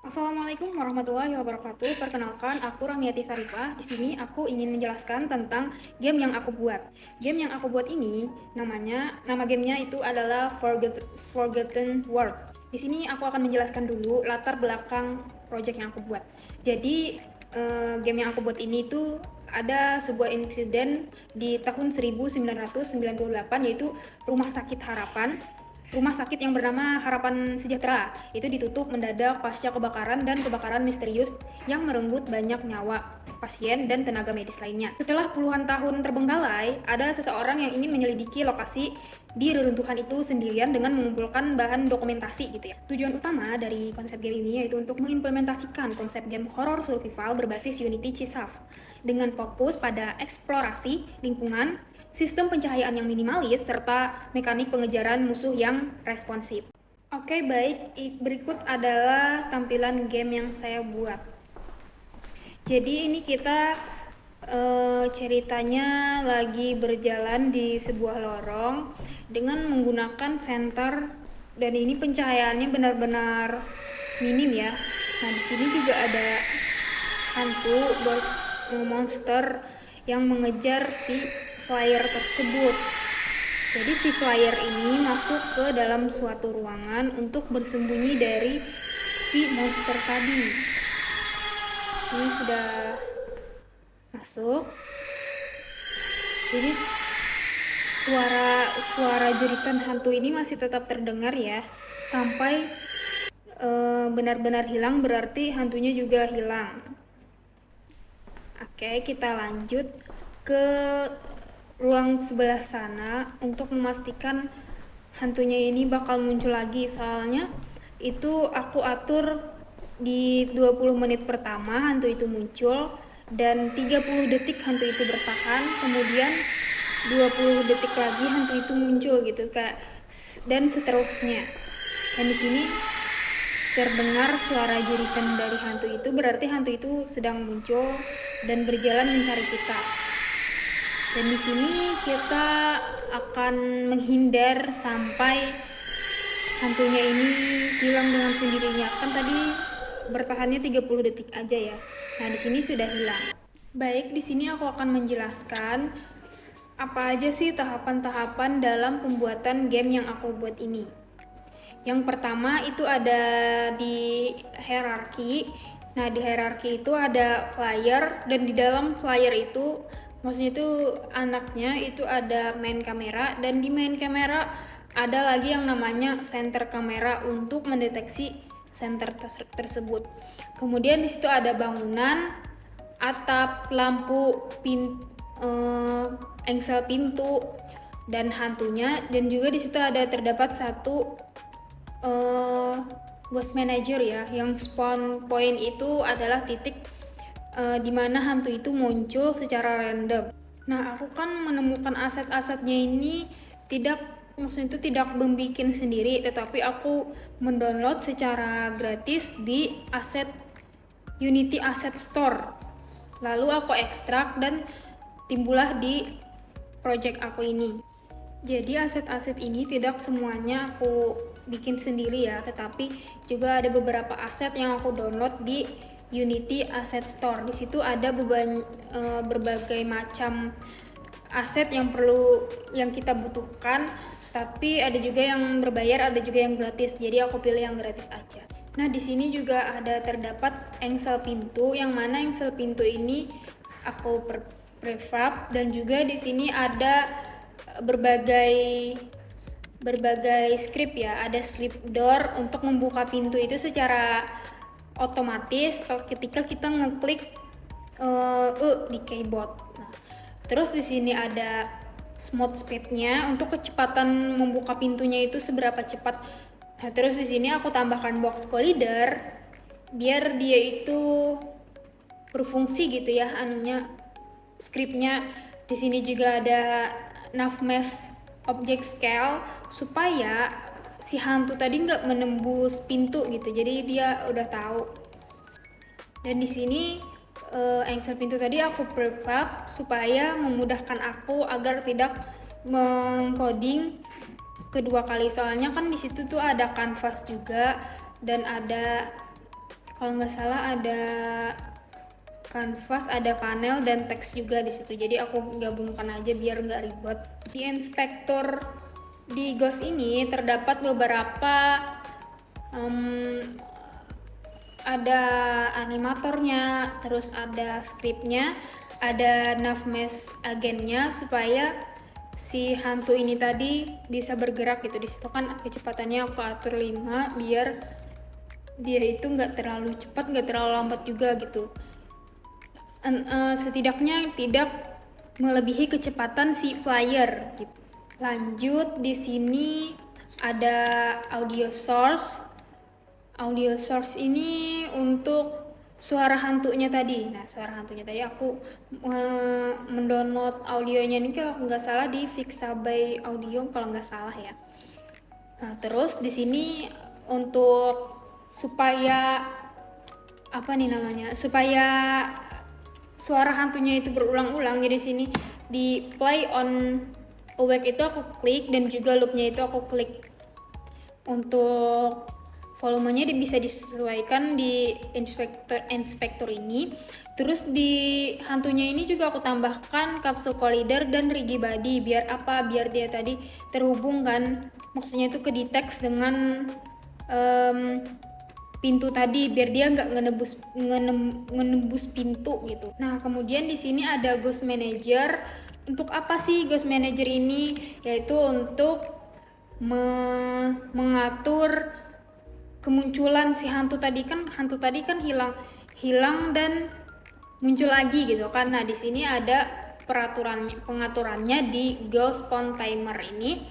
Assalamualaikum warahmatullahi wabarakatuh. Perkenalkan, aku Rahmiati Sarifah. Di sini aku ingin menjelaskan tentang game yang aku buat. Game yang aku buat ini nama gamenya itu adalah Forgotten World. Di sini aku akan menjelaskan dulu latar belakang project yang aku buat. Jadi game yang aku buat ini itu ada sebuah insiden di tahun 1998, yaitu Rumah Sakit Harapan. Rumah sakit yang bernama Harapan Sejahtera itu ditutup mendadak pasca kebakaran dan kebakaran misterius yang merenggut banyak nyawa pasien dan tenaga medis lainnya. Setelah puluhan tahun terbengkalai, ada seseorang yang ingin menyelidiki lokasi di reruntuhan itu sendirian dengan mengumpulkan bahan dokumentasi gitu ya. Tujuan utama dari konsep game ini yaitu untuk mengimplementasikan konsep game horror survival berbasis Unity CSAF dengan fokus pada eksplorasi lingkungan, sistem pencahayaan yang minimalis, serta mekanik pengejaran musuh yang responsif. Oke, baik. Berikut adalah tampilan game yang saya buat. Jadi ini kita ceritanya lagi berjalan di sebuah lorong dengan menggunakan senter, dan ini pencahayaannya benar-benar minim ya. Nah, di sini juga ada hantu monster yang mengejar si flyer tersebut. Jadi si flyer ini masuk ke dalam suatu ruangan untuk bersembunyi dari si monster tadi. Ini sudah masuk. Jadi suara jeritan hantu ini masih tetap terdengar ya, sampai benar-benar hilang, berarti hantunya juga hilang. Oke, kita lanjut ke ruang sebelah sana untuk memastikan hantunya ini bakal muncul lagi. Soalnya itu aku atur di 20 menit pertama hantu itu muncul, dan 30 detik hantu itu bertahan, kemudian 20 detik lagi hantu itu muncul gitu, kayak dan seterusnya. Dan di sini terdengar suara jeritan dari hantu itu, berarti hantu itu sedang muncul dan berjalan mencari kita. Dan di sini kita akan menghindar sampai hantunya ini hilang dengan sendirinya. Kan tadi bertahannya 30 detik aja ya. Nah, di sini sudah hilang. Baik, di sini aku akan menjelaskan apa aja sih tahapan-tahapan dalam pembuatan game yang aku buat ini. Yang pertama itu ada di hierarki. Nah, di hierarki itu ada flyer, dan di dalam flyer itu, maksudnya itu anaknya itu ada main kamera, dan di main kamera ada lagi yang namanya center kamera untuk mendeteksi center tersebut. Kemudian di situ ada bangunan, atap, lampu, engsel pintu, dan hantunya. Dan juga di situ ada terdapat satu ghost manager ya, yang spawn point itu adalah titik di mana hantu itu muncul secara random. Nah, aku kan menemukan aset-asetnya ini maksudnya itu tidak membikin sendiri, tetapi aku mendownload secara gratis di Unity Asset Store. Lalu aku ekstrak dan timbullah di project aku ini. Jadi aset-aset ini tidak semuanya aku bikin sendiri ya, tetapi juga ada beberapa aset yang aku download di Unity Asset Store. Di situ ada berbagai macam aset yang kita butuhkan, tapi ada juga yang berbayar, ada juga yang gratis. Jadi aku pilih yang gratis aja. Nah, di sini juga ada terdapat engsel pintu, yang mana engsel pintu ini aku prefab, dan juga di sini ada berbagai script ya. Ada script door untuk membuka pintu itu secara otomatis ketika kita ngeklik di keyboard. Nah, terus di sini ada smooth speed-nya untuk kecepatan membuka pintunya itu seberapa cepat. Nah, terus di sini aku tambahkan box collider biar dia itu berfungsi gitu ya scriptnya. Di sini juga ada navmesh object scale supaya si hantu tadi nggak menembus pintu gitu, jadi dia udah tahu. Dan di sini engsel pintu tadi aku prefab supaya memudahkan aku agar tidak mengcoding kedua kali, soalnya kan di situ tuh ada canvas juga dan ada Kalau nggak salah ada kanvas, ada panel dan teks juga di situ. Jadi aku gabungkan aja biar nggak ribet. Di inspektor di Ghost ini terdapat beberapa ada animatornya, terus ada skripnya, ada navmesh agennya supaya si hantu ini tadi bisa bergerak gitu. Di situ kan kecepatannya aku atur 5 biar dia itu nggak terlalu cepat, nggak terlalu lambat juga gitu. Setidaknya tidak melebihi kecepatan si flyer gitu. Lanjut di sini ada audio source. Audio source ini untuk suara hantunya tadi. Nah, suara hantunya tadi aku mendownload audionya ini kalau nggak salah di Pixabay Audio kalau nggak salah ya. Nah, terus di sini untuk supaya apa nih namanya? Supaya suara hantunya itu berulang-ulang, jadi sini di play on awake itu aku klik dan juga loopnya itu aku klik. Untuk volumenya bisa disesuaikan di inspektor ini. Terus di hantunya ini juga aku tambahkan capsule collider dan riggy body. Biar apa? Biar dia tadi terhubung kan, maksudnya itu ke detect dengan pintu tadi, biar dia nggak ngenembus pintu gitu. Nah, kemudian di sini ada Ghost Manager. Untuk apa sih Ghost Manager ini? Yaitu untuk mengatur kemunculan si hantu tadi kan hilang dan muncul lagi gitu kan. Nah, di sini ada pengaturannya di Ghost Spawn Timer ini.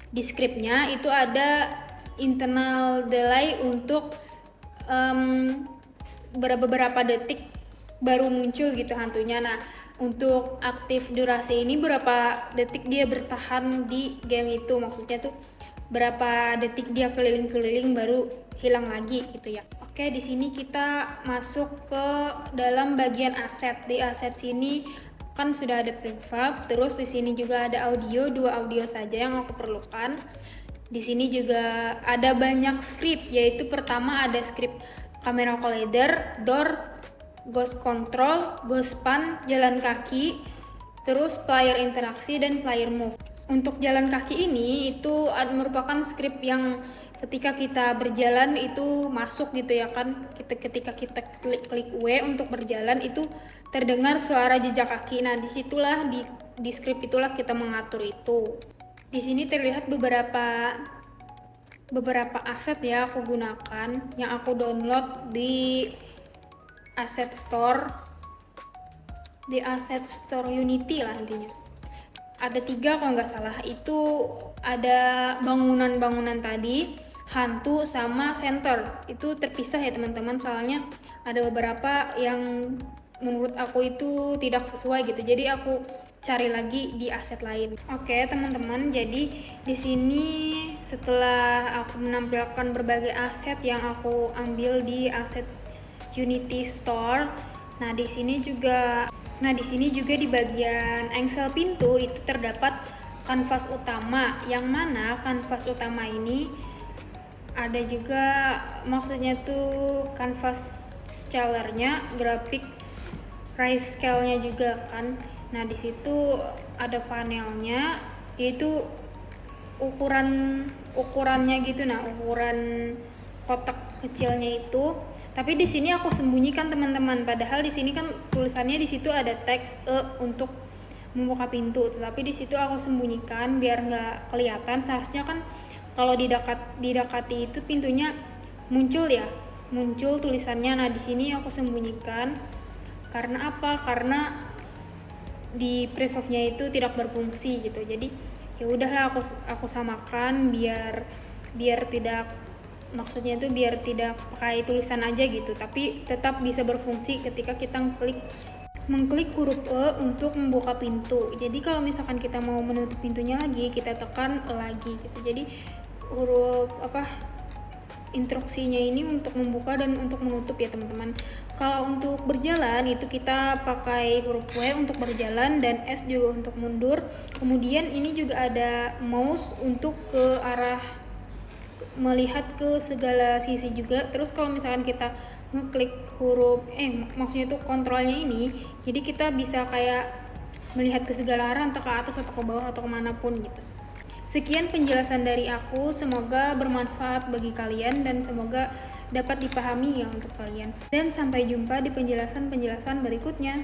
Di scriptnya itu ada internal delay untuk beberapa detik baru muncul gitu hantunya. Nah, untuk aktif durasi ini berapa detik dia bertahan di game itu, maksudnya tuh berapa detik dia keliling-keliling baru hilang lagi gitu ya. Oke, di sini kita masuk ke dalam bagian aset. Di aset sini kan sudah ada prefab, terus di sini juga ada audio, 2 audio saja yang aku perlukan. Di sini juga ada banyak script, yaitu pertama ada script camera collider, door, ghost control, ghost span, jalan kaki, terus player interaksi dan player move. Untuk jalan kaki ini itu merupakan script yang ketika kita berjalan itu masuk gitu ya kan. Ketika kita klik W untuk berjalan itu terdengar suara jejak kaki. Nah, disitulah di script itulah kita mengatur itu. Di sini terlihat beberapa aset ya aku gunakan yang aku download di asset store Unity lah intinya. Ada 3 kalau nggak salah, itu ada bangunan tadi, hantu sama center. Itu terpisah ya teman-teman, soalnya ada beberapa yang menurut aku itu tidak sesuai gitu, jadi aku cari lagi di aset lain. Oke teman-teman, jadi di sini setelah aku menampilkan berbagai aset yang aku ambil di aset Unity Store, nah di sini juga di bagian engsel pintu itu terdapat kanvas utama, yang mana kanvas utama ini ada juga maksudnya tuh kanvas scalernya, grafik rise scale-nya juga kan. Nah, di situ ada panelnya, yaitu ukurannya gitu. Nah, ukuran kotak kecilnya itu. Tapi di sini aku sembunyikan teman-teman. Padahal di sini kan tulisannya di situ ada teks untuk membuka pintu. Tetapi di situ aku sembunyikan biar nggak kelihatan. Seharusnya kan kalau didekati itu pintunya muncul tulisannya. Nah, di sini aku sembunyikan. Karena apa? Karena di prefabnya itu tidak berfungsi gitu. Jadi ya udahlah aku samakan biar tidak, maksudnya itu biar tidak pakai tulisan aja gitu, tapi tetap bisa berfungsi ketika kita mengklik huruf E untuk membuka pintu. Jadi kalau misalkan kita mau menutup pintunya lagi, kita tekan E lagi gitu. Jadi huruf instruksinya ini untuk membuka dan untuk menutup ya teman-teman. Kalau untuk berjalan itu kita pakai huruf W untuk berjalan dan S juga untuk mundur. Kemudian ini juga ada mouse untuk ke arah melihat ke segala sisi juga. Terus kalau misalkan kita ngeklik huruf maksudnya tuh kontrolnya ini, jadi kita bisa kayak melihat ke segala arah, entah ke atas atau ke bawah atau kemanapun gitu. Sekian penjelasan dari aku, semoga bermanfaat bagi kalian dan semoga dapat dipahami ya untuk kalian. Dan sampai jumpa di penjelasan-penjelasan berikutnya.